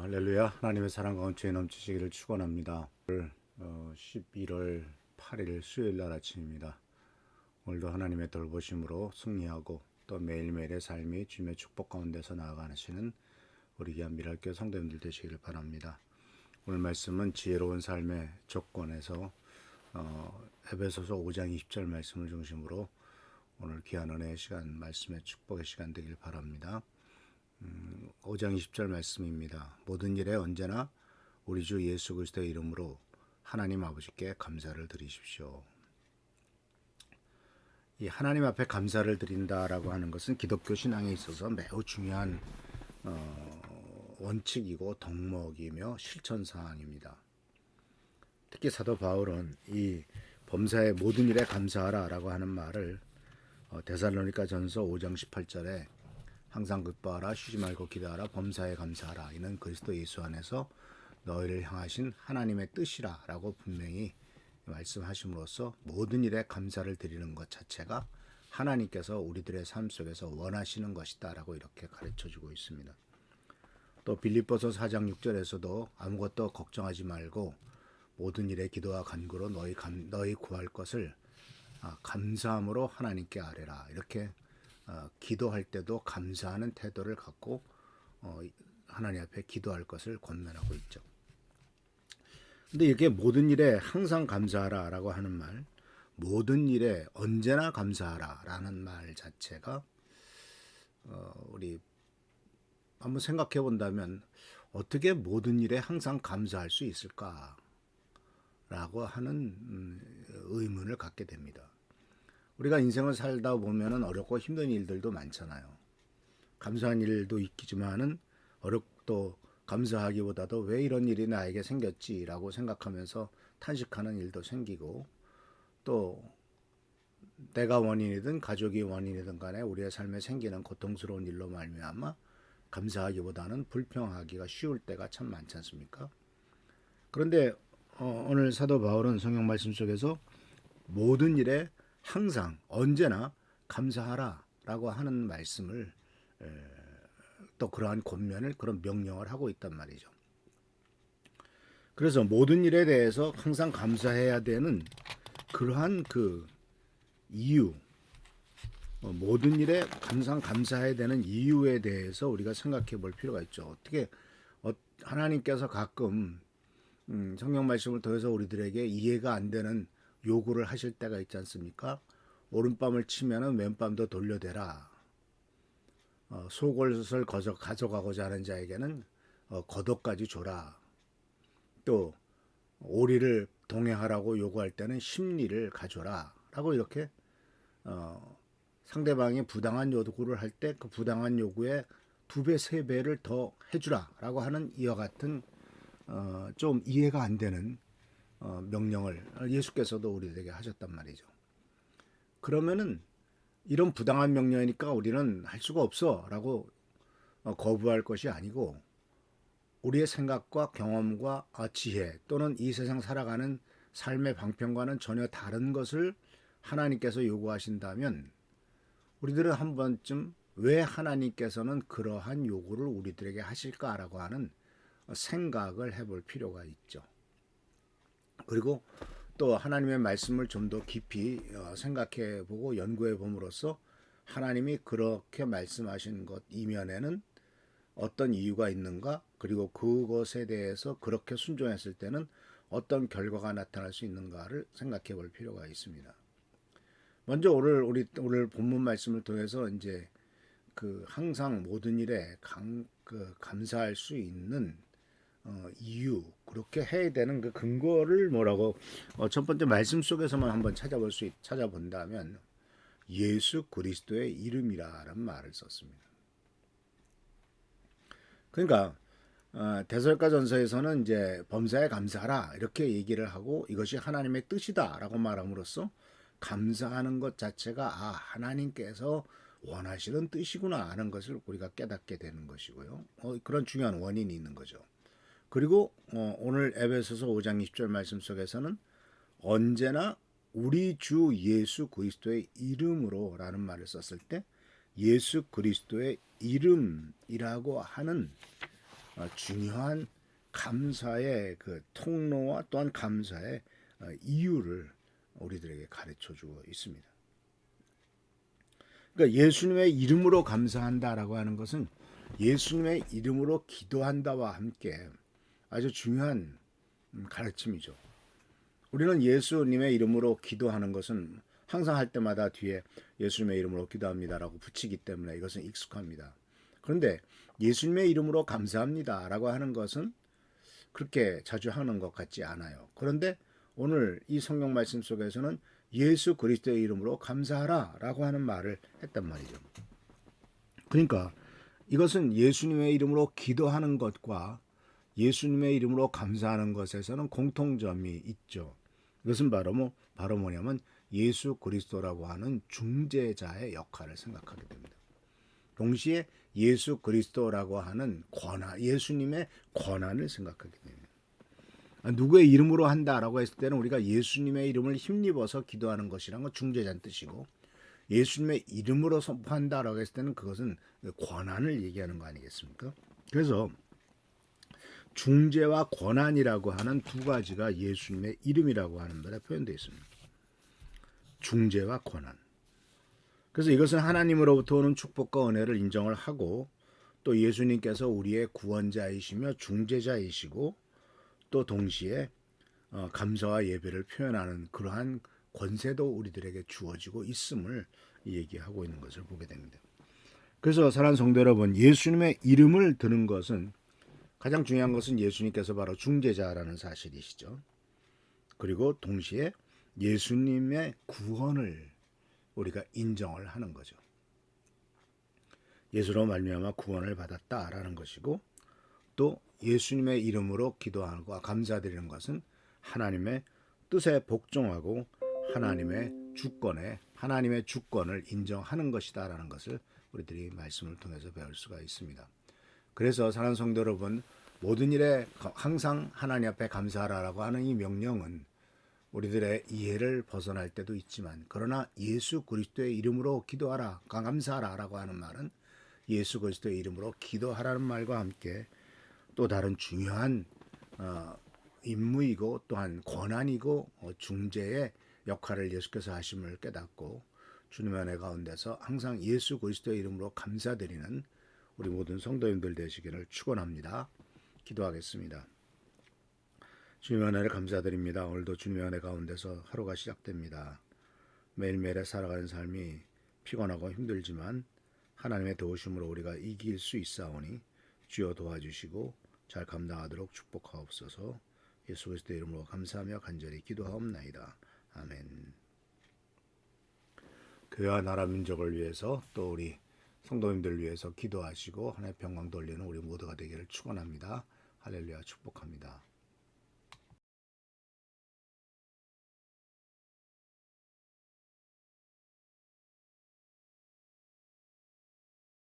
할렐루야. 하나님의 사랑과 은총이 넘치시기를 축원합니다. 오늘 11월 8일 수요일 날 아침입니다. 오늘도 하나님의 돌보심으로 승리하고 또 매일매일의 삶이 주님의 축복 가운데서 나아가시는 우리 귀한 미랄교회 성도님들 되시기를 바랍니다. 오늘 말씀은 지혜로운 삶의 조건에서 에베소서 5장 20절 말씀을 중심으로 오늘 귀한 은혜의 시간, 말씀의 축복의 시간 되길 바랍니다. 5장 20절 말씀입니다. 모든 일에 언제나 우리 주 예수 그리스도의 이름으로 하나님 아버지께 감사를 드리십시오. 이 하나님 앞에 감사를 드린다라고 하는 것은 기독교 신앙에 있어서 매우 중요한 원칙이고 덕목이며 실천 사항입니다. 특히 사도 바울은 이 범사의 모든 일에 감사하라라고 하는 말을 데살로니가 전서 5장 18절에 항상 기뻐하라, 쉬지 말고 기도하라, 범사에 감사하라. 이는 그리스도 예수 안에서 너희를 향하신 하나님의 뜻이라 라고 분명히 말씀하심으로써 모든 일에 감사를 드리는 것 자체가 하나님께서 우리들의 삶 속에서 원하시는 것이다 라고 이렇게 가르쳐주고 있습니다. 또 빌립보서 4장 6절에서도 아무것도 걱정하지 말고 모든 일에 기도와 간구로 너희 구할 것을 감사함으로 하나님께 아뢰라. 이렇게 기도할 때도 감사하는 태도를 갖고 하나님 앞에 기도할 것을 권면하고 있죠. 근데 이게 모든 일에 항상 감사하라라고 하는 말, 모든 일에 언제나 감사하라라는 말 자체가 우리 한번 생각해 본다면 어떻게 모든 일에 항상 감사할 수 있을까라고 하는 의문을 갖게 됩니다. 우리가 인생을 살다 보면은 어렵고 힘든 일들도 많잖아요. 감사한 일도 있지만은 어렵고 감사하기보다도 왜 이런 일이 나에게 생겼지라고 생각하면서 탄식하는 일도 생기고, 또 내가 원인이든 가족이 원인이든 간에 우리의 삶에 생기는 고통스러운 일로 말미암아 감사하기보다는 불평하기가 쉬울 때가 참 많지 않습니까? 그런데 오늘 사도 바울은 성경 말씀 속에서 모든 일에 항상 언제나 감사하라라고 하는 말씀을 또 그러한 권면을 그런 명령을 하고 있단 말이죠. 그래서 모든 일에 대해서 항상 감사해야 되는 그러한 그 이유, 모든 일에 항상 감사해야 되는 이유에 대해서 우리가 생각해 볼 필요가 있죠. 어떻게 하나님께서 가끔 성경 말씀을 통해서 우리들에게 이해가 안 되는 요구를 하실 때가 있지 않습니까? 오른밤을 치면은 왼밤도 돌려대라. 속옷을 가져가고자 하는 자에게는 겉옷까지 줘라. 또 오리를 동행하라고 요구할 때는 심리를 가져라. 라고 이렇게 상대방이 부당한 요구를 할 때 그 부당한 요구에 2배, 3배를 더 해주라. 라고 하는 이와 같은 좀 이해가 안 되는 명령을 예수께서도 우리에게 하셨단 말이죠. 그러면은 이런 부당한 명령이니까 우리는 할 수가 없어 라고 거부할 것이 아니고, 우리의 생각과 경험과 지혜 또는 이 세상 살아가는 삶의 방편과는 전혀 다른 것을 하나님께서 요구하신다면 우리들은 한 번쯤 왜 하나님께서는 그러한 요구를 우리들에게 하실까라고 하는 생각을 해볼 필요가 있죠. 그리고 또 하나님의 말씀을 좀 더 깊이 생각해 보고 연구해 봄으로써 하나님이 그렇게 말씀하신 것 이면에는 어떤 이유가 있는가, 그리고 그것에 대해서 그렇게 순종했을 때는 어떤 결과가 나타날 수 있는가를 생각해 볼 필요가 있습니다. 먼저 오늘 본문 말씀을 통해서 이제 그 항상 모든 일에 감사할 수 있는 이유, 그렇게 해야 되는 그 근거를 뭐라고 첫 번째 말씀 속에서만 한번 찾아본다면 예수 그리스도의 이름이라는 말을 썼습니다. 그러니까 데살로니가전서에서는 이제 범사에 감사하라 이렇게 얘기를 하고 이것이 하나님의 뜻이다라고 말함으로써 감사하는 것 자체가 하나님께서 원하시는 뜻이구나 하는 것을 우리가 깨닫게 되는 것이고요. 그런 중요한 원인이 있는 거죠. 그리고 오늘 에베소서 5장 20절 말씀 속에서는 언제나 우리 주 예수 그리스도의 이름으로 라는 말을 썼을 때 예수 그리스도의 이름이라고 하는 중요한 감사의 그 통로와 또한 감사의 이유를 우리들에게 가르쳐 주고 있습니다. 그러니까 예수님의 이름으로 감사한다라고 하는 것은 예수님의 이름으로 기도한다와 함께 아주 중요한 가르침이죠. 우리는 예수님의 이름으로 기도하는 것은 항상 할 때마다 뒤에 예수님의 이름으로 기도합니다라고 붙이기 때문에 이것은 익숙합니다. 그런데 예수님의 이름으로 감사합니다라고 하는 것은 그렇게 자주 하는 것 같지 않아요. 그런데 오늘 이 성경 말씀 속에서는 예수 그리스도의 이름으로 감사하라라고 하는 말을 했단 말이죠. 그러니까 이것은 예수님의 이름으로 기도하는 것과 예수님의 이름으로 감사하는 것에서는 공통점이 있죠. 이것은 바로 뭐냐면 예수 그리스도라고 하는 중재자의 역할을 생각하게 됩니다. 동시에 예수 그리스도라고 하는 권한, 예수님의 권한을 생각하게 됩니다. 누구의 이름으로 한다라고 했을 때는 우리가 예수님의 이름을 힘입어서 기도하는 것이란 건 중재자는 뜻이고, 예수님의 이름으로 선포한다라고 했을 때는 그것은 권한을 얘기하는 거 아니겠습니까? 그래서 중재와 권한이라고 하는 두 가지가 예수님의 이름이라고 하는 말에 표현되어 있습니다. 중재와 권한. 그래서 이것은 하나님으로부터 오는 축복과 은혜를 인정을 하고, 또 예수님께서 우리의 구원자이시며 중재자이시고, 또 동시에 감사와 예배를 표현하는 그러한 권세도 우리들에게 주어지고 있음을 얘기하고 있는 것을 보게 됩니다. 그래서 사랑하는 성도 여러분, 예수님의 이름을 드는 것은 가장 중요한 것은 예수님께서 바로 중재자라는 사실이시죠. 그리고 동시에 예수님의 구원을 우리가 인정을 하는 거죠. 예수로 말미암아 구원을 받았다라는 것이고, 또 예수님의 이름으로 기도하고 감사드리는 것은 하나님의 뜻에 복종하고 하나님의 주권을 인정하는 것이다라는 것을 우리들이 말씀을 통해서 배울 수가 있습니다. 그래서 사랑하는 성도 여러분, 모든 일에 항상 하나님 앞에 감사하라라고 하는 이 명령은 우리들의 이해를 벗어날 때도 있지만, 그러나 예수 그리스도의 이름으로 기도하라, 감사하라라고 하는 말은 예수 그리스도의 이름으로 기도하라는 말과 함께 또 다른 중요한 임무이고 또한 권한이고 중재의 역할을 예수께서 하심을 깨닫고 주님의 은혜 가운데서 항상 예수 그리스도의 이름으로 감사드리는 우리 모든 성도님들 되시기를 축원합니다. 기도하겠습니다. 주님의 은혜를 감사드립니다. 오늘도 주님의 은혜 가운데서 하루가 시작됩니다. 매일매일에 살아가는 삶이 피곤하고 힘들지만 하나님의 도우심으로 우리가 이길 수 있사오니 주여 도와주시고 잘 감당하도록 축복하옵소서. 예수 그리스도의 이름으로 감사하며 간절히 기도하옵나이다. 아멘. 교회와 나라 민족을 위해서 또 우리 성도님들을 위해서 기도하시고 하나님의 평강 돌리는 우리 모두가 되기를 축원합니다. 할렐루야, 축복합니다.